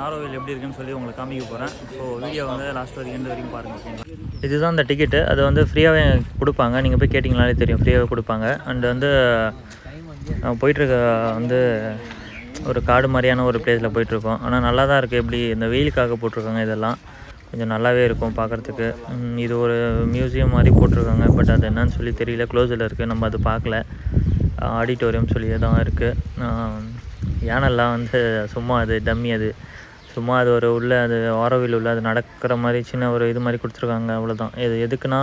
ஆரோவில் எப்படி இருக்குன்னு சொல்லி உங்களுக்கு காமிக்க போகிறேன். ஸோ வீடியோ வந்து லாஸ்ட் வரைக்கும் எண்டு வரைக்கும் பாருங்கள். ஓகேங்களா? இதுதான் அந்த டிக்கெட்டு. அது வந்து ஃப்ரீயாகவே கொடுப்பாங்க. நீங்கள் போய் கேட்டிங்கனாலே தெரியும், ஃப்ரீயாகவே கொடுப்பாங்க. அண்ட் வந்து போயிட்டுருக்க வந்து ஒரு காடு மாதிரியான ஒரு பிளேஸில் போயிட்டுருக்கோம். ஆனால் நல்லா தான் இருக்குது. எப்படி இந்த வெயிலுக்காக போட்டிருக்காங்க, இதெல்லாம் கொஞ்சம் நல்லாவே இருக்கும் பார்க்குறதுக்கு. இது ஒரு மியூசியம் மாதிரி போட்டிருக்காங்க. பட் அது என்னன்னு சொல்லி தெரியல, க்ளோஸில் இருக்குது, நம்ம அது பார்க்கல. ஆடிட்டோரியம் சொல்லி தான் இருக்குது. யானைலாம் வந்து சும்மா அது டம்மி, அது சும்மா அது ஒரு உள்ள அது ஆரோவில் உள்ள அது நடக்கிற மாதிரி சின்ன ஒரு இது மாதிரி கொடுத்துருக்காங்க, அவ்வளோதான். இது எதுக்குன்னா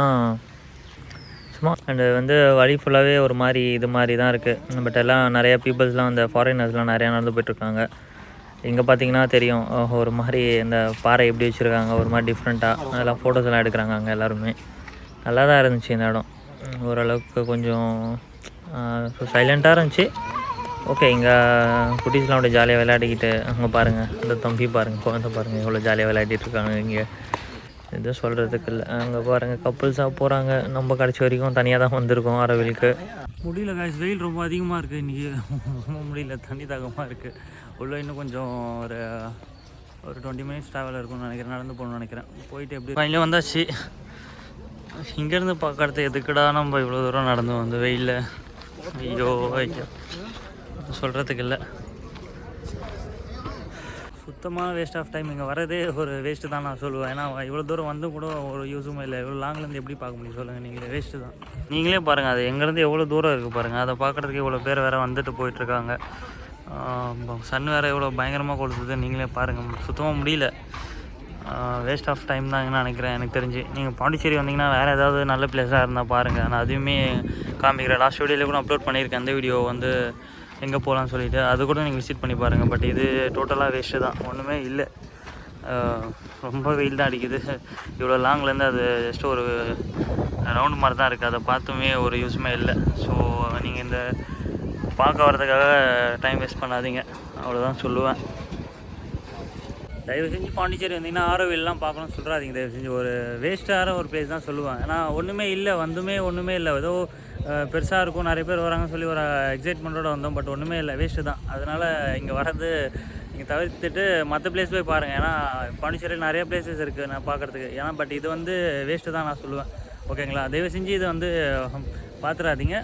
சும்மா. அண்டு வந்து வழி ஃபுல்லாகவே ஒரு மாதிரி இது மாதிரி தான் இருக்குது. பட் எல்லாம் நிறையா பீப்புள்ஸ்லாம் அந்த ஃபாரினர்ஸ்லாம் நிறையா நடந்து போய்ட்டுருக்காங்க. இங்கே பார்த்தீங்கன்னா தெரியும், ஒரு மாதிரி இந்த பாறை எப்படி வச்சுருக்காங்க, ஒரு மாதிரி டிஃப்ரெண்ட்டாக. அதெல்லாம் ஃபோட்டோஸ் எல்லாம் எடுக்கிறாங்க அங்கே எல்லாருமே. நல்லா தான் இருந்துச்சு இந்த இடம். ஓரளவுக்கு கொஞ்சம் சைலண்ட்டாக இருந்துச்சு. ஓகே, இங்கே குட்டீஸ்லாம் அப்படியே ஜாலியாக விளையாடிக்கிட்டு, அங்கே பாருங்கள் இந்த தம்பி பாருங்கள், குழந்தை பாருங்கள் எவ்வளோ ஜாலியாக விளையாடிட்டுருக்காங்க. இங்கே எதுவும் சொல்கிறதுக்கு இல்லை. அங்கே பாருங்கள் கப்புள்ஸாக போகிறாங்க. நம்ம கடைசி வரைக்கும் தனியாக தான் வந்திருக்கோம் ஆரோவிலுக்கு. முடியல காய்ஸ், வெயில் ரொம்ப அதிகமாக இருக்குது இன்றைக்கி. ரொம்ப முடியல, தண்ணி தாகமாக இருக்குது. உள்ளே இன்னும் கொஞ்சம் ஒரு 20 மினிட்ஸ் ட்ராவல் இருக்கும்னு நினைக்கிறேன். நடந்து போகணும்னு நினைக்கிறேன். போயிட்டு எப்படி ஃபைனலாக வந்தாச்சு. இங்கேருந்து பார்க்கறது எதுக்குடா நம்ம இவ்வளோ தூரம் நடந்து வந்து வெயிலில். ஐயோ ஐயோ, சொல்கிறதுக்கு இல்லை. சுத்தமான வேஸ்ட் ஆஃப் டைம். இங்கே வரதே ஒரு வேஸ்ட்டு தான் நான் சொல்லுவேன். ஏன்னா இவ்வளோ தூரம் வந்து கூட ஒரு யூஸும் இல்லை. இவ்வளோ லாங்லேருந்து எப்படி பார்க்க முடியும் சொல்லுங்கள் நீங்களே? வேஸ்ட்டு தான். நீங்களே பாருங்கள், அது எங்கேருந்து எவ்வளோ தூரம் இருக்குது பாருங்கள். அதை பார்க்குறதுக்கு இவ்வளோ பேர் வேறு வந்துட்டு போயிட்டுருக்காங்க. சன் வேறு எவ்வளோ பயங்கரமாக கொடுத்தது நீங்களே பாருங்கள். சுத்தமாக முடியல. வேஸ்ட் ஆஃப் டைம் தாங்கன்னு நினைக்கிறேன் எனக்கு தெரிஞ்சு. நீங்கள் பாண்டிச்சேரி வந்தீங்கன்னா வேறு ஏதாவது நல்ல பிளேஸாக இருந்தால் பாருங்கள். நான் அதுவுமே காமிக்கிறேன். லாஸ்ட் வீடியோவில் கூட அப்லோட் பண்ணியிருக்கேன் அந்த வீடியோ வந்து எங்கே போகலான்னு சொல்லிவிட்டு. அது கூட நீங்கள் விசிட் பண்ணி பாருங்கள். பட் இது டோட்டலாக வேஸ்ட்டு தான், ஒன்றுமே இல்லை. ரொம்ப வெயில் தான் அடிக்குது. இவ்வளோ லாங்லேருந்து அது ஜஸ்ட் ஒரு ரவுண்டு மாதிரி தான் இருக்குது. அதை பார்த்துமே ஒரு யூஸுமே இல்லை. ஸோ நீங்கள் இந்த பார்க்க வரதுக்காக டைம் வேஸ்ட் பண்ணாதீங்க, அவ்வளோதான் சொல்லுவேன். தயவு செஞ்சு பாண்டிச்சேரி வந்தீங்கன்னா ஆரோவில்லாம் பார்க்கணும்னு சொல்கிறாதீங்க. தயவு செஞ்சு ஒரு வேஸ்ட்டான ஒரு பிளேஸ் தான் சொல்லுவேன். ஏன்னா ஒன்றுமே இல்லை, வந்துமே ஒன்றுமே இல்லை. ஏதோ பெருசாக இருக்கும், நிறைய பேர் வராங்கன்னு சொல்லி ஒரு எக்ஸைட்மெண்ட்டோடு வந்தோம். பட் ஒன்றுமே இல்லை, வேஸ்ட்டு தான். அதனால் இங்கே வர்றது நீங்கள் தவிர்த்துட்டு மற்ற பிளேஸ் போய் பாருங்கள். ஏன்னா பாண்டிச்சேரியில் நிறைய பிளேசஸ் இருக்குது நான் பார்க்குறதுக்கு. ஏன்னா பட் இது வந்து வேஸ்ட்டு தான் நான் சொல்லுவேன். ஓகேங்களா? தயவு செஞ்சு இதை வந்து பார்த்துடாதீங்க,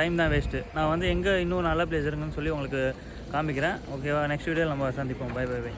டைம் தான் வேஸ்ட்டு. நான் வந்து எங்கே இன்னும் நல்ல பிளேஸ் இருக்குன்னு சொல்லி உங்களுக்கு காமிக்கிறேன். ஓகேவா? நெக்ஸ்ட் வீடியோவில் நம்ம சந்திப்போம். Bye bye by.